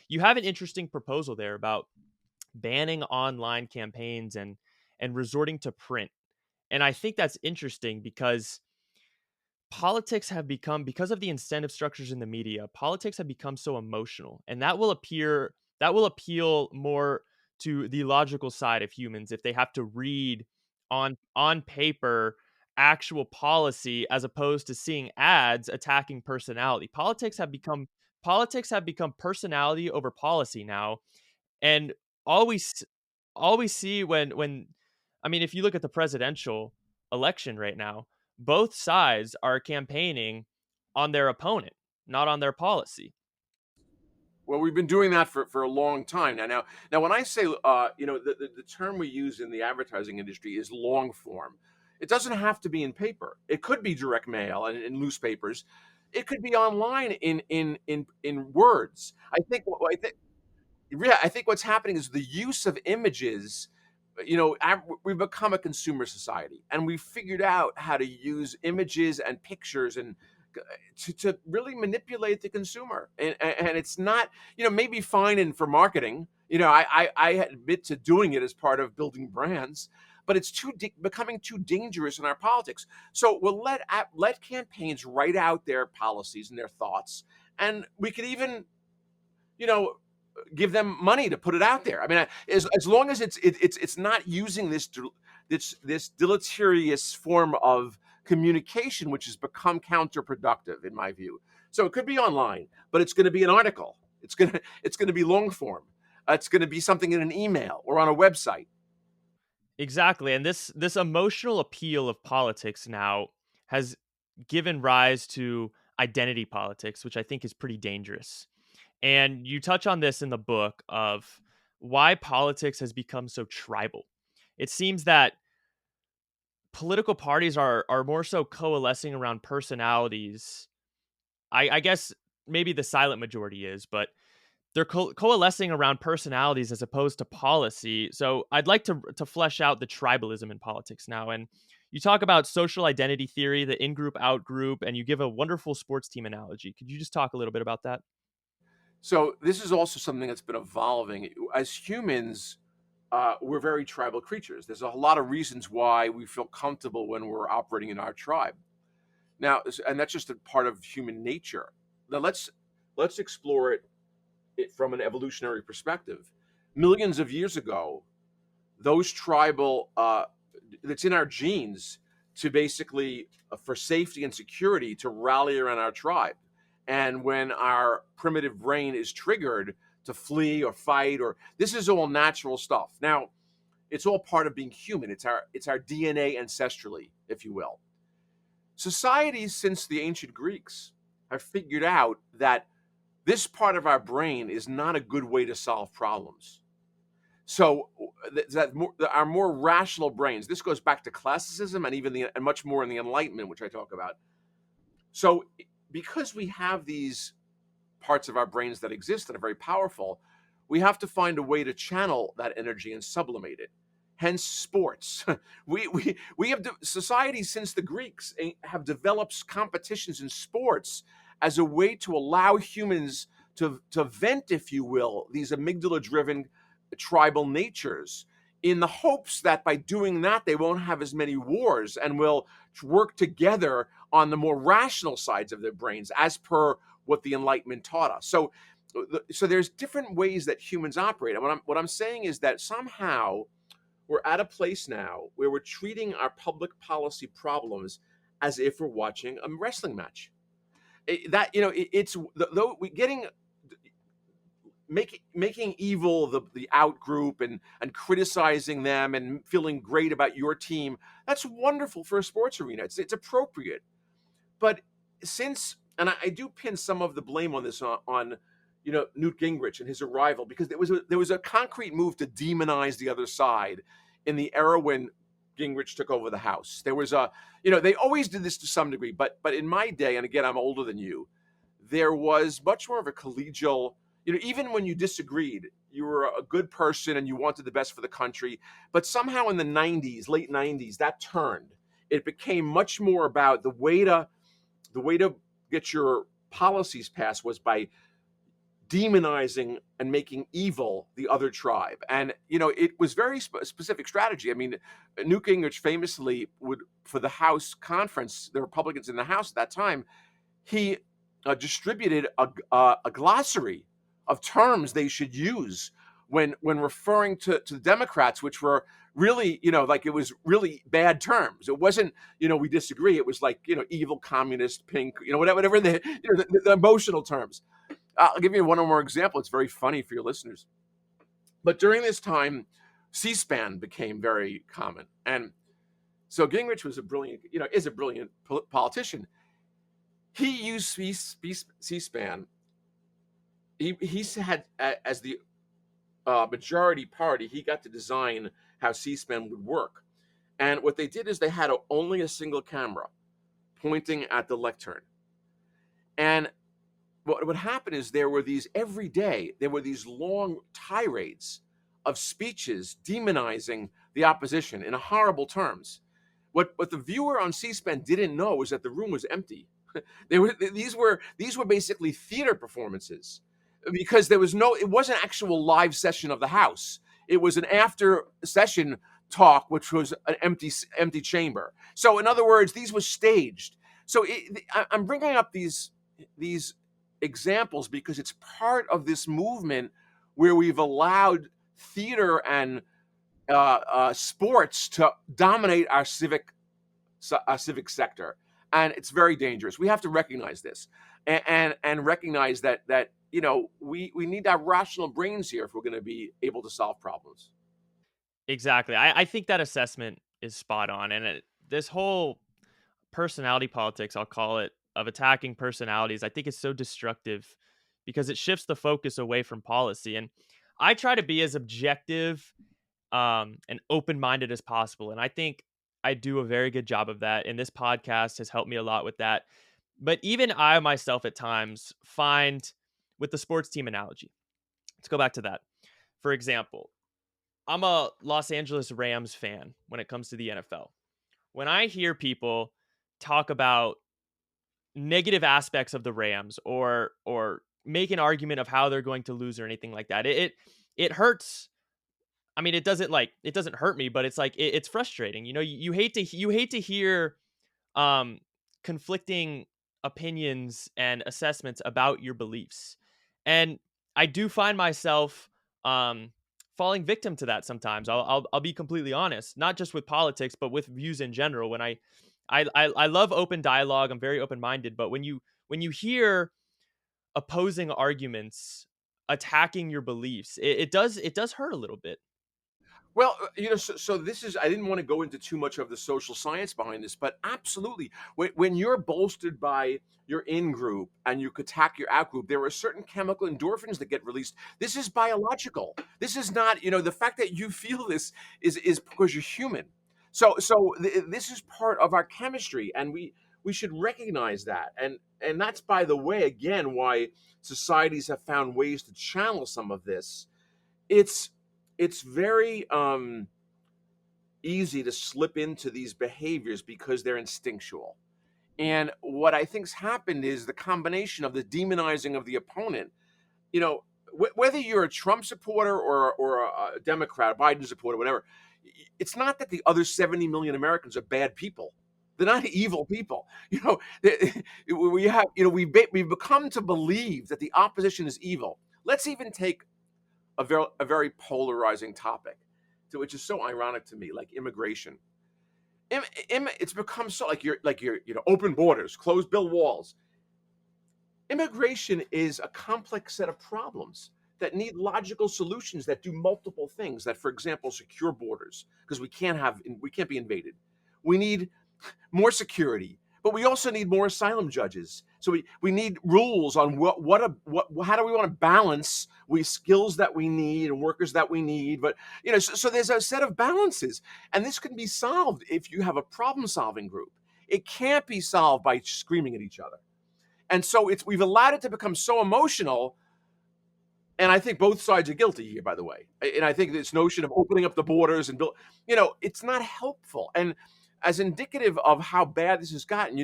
you have an interesting proposal there about banning online campaigns and resorting to print. And I think that's interesting because politics have become, because of the incentive structures in the media, politics have become so emotional, and that will appeal more to the logical side of humans if they have to read on paper actual policy as opposed to seeing ads attacking personality. Politics have become personality over policy now, and always always see when I mean, if you look at the presidential election right now, both sides are campaigning on their opponent, not on their policy. Well, we've been doing that for a long time now. When I say, the term we use in the advertising industry is long form. It doesn't have to be in paper. It could be direct mail and in newspapers. It could be online in words. I think what's happening is the use of images. We've become a consumer society, and we've figured out how to use images and pictures and to really manipulate the consumer. And it's not, maybe fine and for marketing. I admit to doing it as part of building brands, but it's becoming too dangerous in our politics. So we'll let campaigns write out their policies and their thoughts, and we could even, you know, give them money to put it out there. I mean, as long as it's not using this deleterious form of communication, which has become counterproductive in my view. So it could be online, but it's going to be an article. It's going to be long form. It's going to be something in an email or on a website. Exactly. And this emotional appeal of politics now has given rise to identity politics, which I think is pretty dangerous. And you touch on this in the book of why politics has become so tribal. It seems that political parties are more so coalescing around personalities. I guess maybe the silent majority is, but they're coalescing around personalities as opposed to policy. So I'd like to flesh out the tribalism in politics now. And you talk about social identity theory, the in group, out group, and you give a wonderful sports team analogy. Could you just talk a little bit about that? So this is also something that's been evolving. As humans, we're very tribal creatures. There's a lot of reasons why we feel comfortable when we're operating in our tribe. Now, and that's just a part of human nature. Now let's explore it from an evolutionary perspective. Millions of years ago, those tribal that's in our genes to basically for safety and security to rally around our tribe. And when our primitive brain is triggered to flee or fight, or this is all natural stuff. Now, it's all part of being human. It's our DNA ancestrally, if you will. Societies since the ancient Greeks have figured out that this part of our brain is not a good way to solve problems. So our more rational brains. This goes back to classicism and and much more in the Enlightenment, which I talk about. So because we have these parts of our brains that exist and are very powerful, we have to find a way to channel that energy and sublimate it. Hence, sports. We have societies since the Greeks have developed competitions in sports as a way to allow humans to vent, if you will, these amygdala-driven tribal natures, in the hopes that by doing that they won't have as many wars and will work together on the more rational sides of their brains, as per what the Enlightenment taught us. So there's different ways that humans operate. And what I'm saying is that somehow we're at a place now where we're treating our public policy problems as if we're watching a wrestling match. It's though we getting making evil the out group and criticizing them and feeling great about your team. That's wonderful for a sports arena. It's appropriate. But since, and I do pin some of the blame on this on Newt Gingrich and his arrival, because there was a concrete move to demonize the other side in the era when Gingrich took over the House. There was they always did this to some degree, but in my day, and again I'm older than you, there was much more of a collegial. Even when you disagreed, you were a good person and you wanted the best for the country. But somehow in the '90s, late '90s, that turned. It became much more about the way to get your policies passed was by demonizing and making evil the other tribe. And it was very specific strategy. I mean, Newt Gingrich famously would, for the House conference, the Republicans in the House at that time, he distributed a glossary of terms they should use when referring to the Democrats, which were really, like, it was really bad terms. It wasn't, we disagree. It was like, evil, communist, pink, whatever the emotional terms. I'll give you one more example. It's very funny for your listeners. But during this time, C-SPAN became very common, and so Gingrich was is a brilliant politician. He used C-SPAN. He had, as the majority party, he got to design how C-SPAN would work. And what they did is they had only a single camera pointing at the lectern. And what would happen is every day, there were these long tirades of speeches demonizing the opposition in horrible terms. What the viewer on C-SPAN didn't know was that the room was empty. These were basically theater performances, because it wasn't an actual live session of the House. It was an after session talk, which was an empty chamber. So in other words, these were staged. So I'm bringing up these examples because it's part of this movement where we've allowed theater and sports to dominate our civic sector, and it's very dangerous. We have to recognize this, and recognize that we need to have rational brains here if we're going to be able to solve problems. Exactly. I think that assessment is spot on. And this whole personality politics, I'll call it, of attacking personalities, I think is so destructive because it shifts the focus away from policy. And I try to be as objective and open minded as possible. And I think I do a very good job of that. And this podcast has helped me a lot with that. But even I myself at times find, with the sports team analogy, let's go back to that. For example, I'm a Los Angeles Rams fan when it comes to the NFL. When I hear people talk about negative aspects of the Rams, or make an argument of how they're going to lose or anything like that, it hurts. I mean, it doesn't hurt me, but it's like it's frustrating. You hate to hear um conflicting opinions and assessments about your beliefs. And I do find myself um falling victim to that sometimes. I'll be completely honest, not just with politics, but with views in general. When I love open dialogue, I'm very open-minded, but when you hear opposing arguments attacking your beliefs, it does hurt a little bit. Well, so this is, I didn't want to go into too much of the social science behind this, but absolutely, when you're bolstered by your in group and you attack your out group, there are certain chemical endorphins that get released. This is biological. This is not, the fact that you feel this is because you're human. So this is part of our chemistry, and we should recognize that. And that's, by the way, again, why societies have found ways to channel some of this. It's very easy to slip into these behaviors because they're instinctual. And what I think's happened is the combination of the demonizing of the opponent. Whether you're a Trump supporter or a Democrat, a Biden supporter, whatever, it's not that the other 70 million Americans are bad people. They're not evil people. We have, we've become to believe that the opposition is evil. Let's even take a very polarizing topic, which is so ironic to me, like immigration. It's become so, like you're open borders, closed bill walls. Immigration is a complex set of problems that need logical solutions that do multiple things. That, for example, secure borders, because we can't be invaded. We need more security, but we also need more asylum judges. So we need rules on how do we want to balance we skills that we need and workers that we need. But so there's a set of balances, and this can be solved if you have a problem solving group. It can't be solved by screaming at each other. And so we've allowed it to become so emotional. And I think both sides are guilty here, by the way. And I think this notion of opening up the borders and it's not helpful. And as indicative of how bad this has gotten,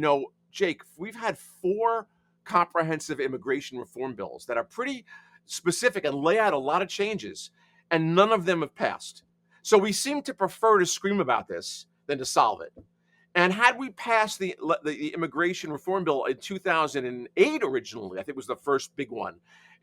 Jake, we've had 4 comprehensive immigration reform bills that are pretty, specific and lay out a lot of changes, and none of them have passed. So we seem to prefer to scream about this than to solve it. And had we passed the immigration reform bill in 2008 originally, I think was the first big one.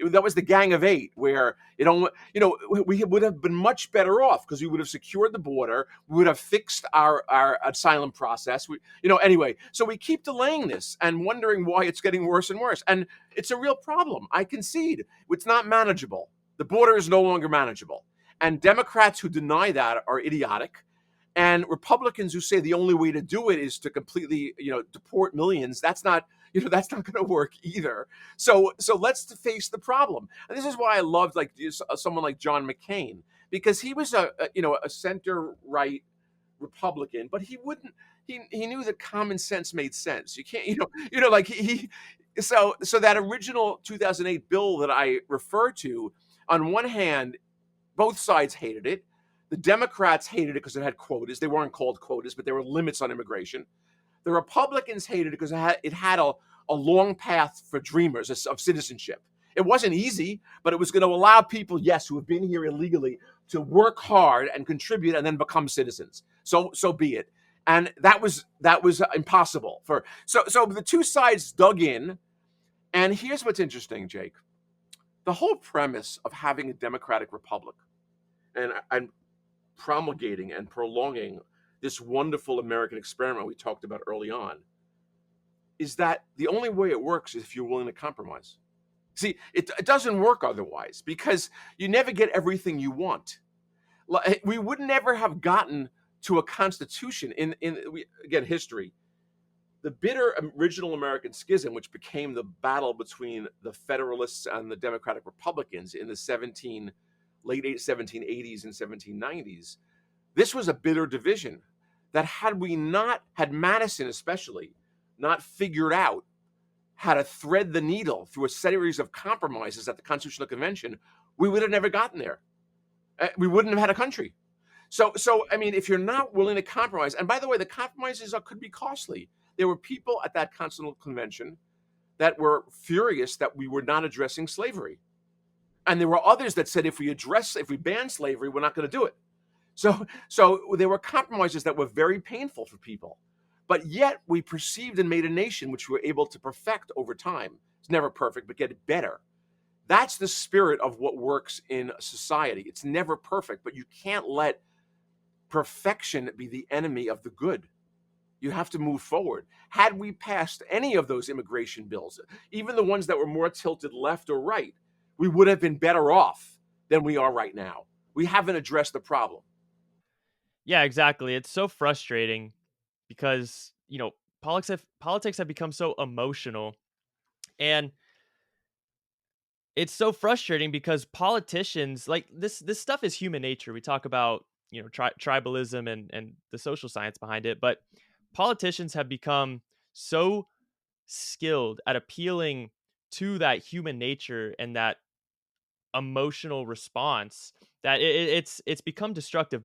That was the Gang of Eight, where we would have been much better off because we would have secured the border, we would have fixed our asylum process. Anyway. So we keep delaying this and wondering why it's getting worse and worse. And it's a real problem. I concede it's not manageable. The border is no longer manageable, and Democrats who deny that are idiotic, and Republicans who say the only way to do it is to completely, deport millions. That's not going to work either. So let's face the problem. And this is why I loved someone like John McCain, because he was a center right Republican, but he knew that common sense made sense. You can't, like so that original 2008 bill that I refer to, on one hand, both sides hated it. The Democrats hated it because it had quotas. They weren't called quotas, but there were limits on immigration. The Republicans hated it because it had a long path for dreamers of citizenship. It wasn't easy, but it was going to allow people, yes, who have been here illegally, to work hard and contribute and then become citizens. So be it. And that was impossible for. So the two sides dug in, and here's what's interesting, Jake. The whole premise of having a democratic republic and promulgating and prolonging this wonderful American experiment we talked about early on is that the only way it works is if you're willing to compromise. See, it doesn't work otherwise, because you never get everything you want. We would never have gotten to a constitution again, history. The bitter original American schism, which became the battle between the Federalists and the Democratic Republicans in the late 1780s and 1790s, this was a bitter division that had Madison especially not figured out how to thread the needle through a series of compromises at the Constitutional Convention, we would have never gotten there. We wouldn't have had a country. So I mean, if you're not willing to compromise, and by the way, the compromises could be costly. There were people at that Constitutional Convention that were furious that we were not addressing slavery. And there were others that said if we ban slavery, we're not going to do it. So there were compromises that were very painful for people. But yet we perceived and made a nation which we were able to perfect over time. It's never perfect, but get it better. That's the spirit of what works in society. It's never perfect, but you can't let perfection be the enemy of the good. You have to move forward. Had we passed any of those immigration bills, even the ones that were more tilted left or right, we would have been better off than we are right now. We haven't addressed the problem. Yeah, exactly. It's so frustrating because, politics have become so emotional, and it's so frustrating because politicians, like, this stuff is human nature. We talk about, tribalism and the social science behind it, but politicians have become so skilled at appealing to that human nature and that emotional response that it's become destructive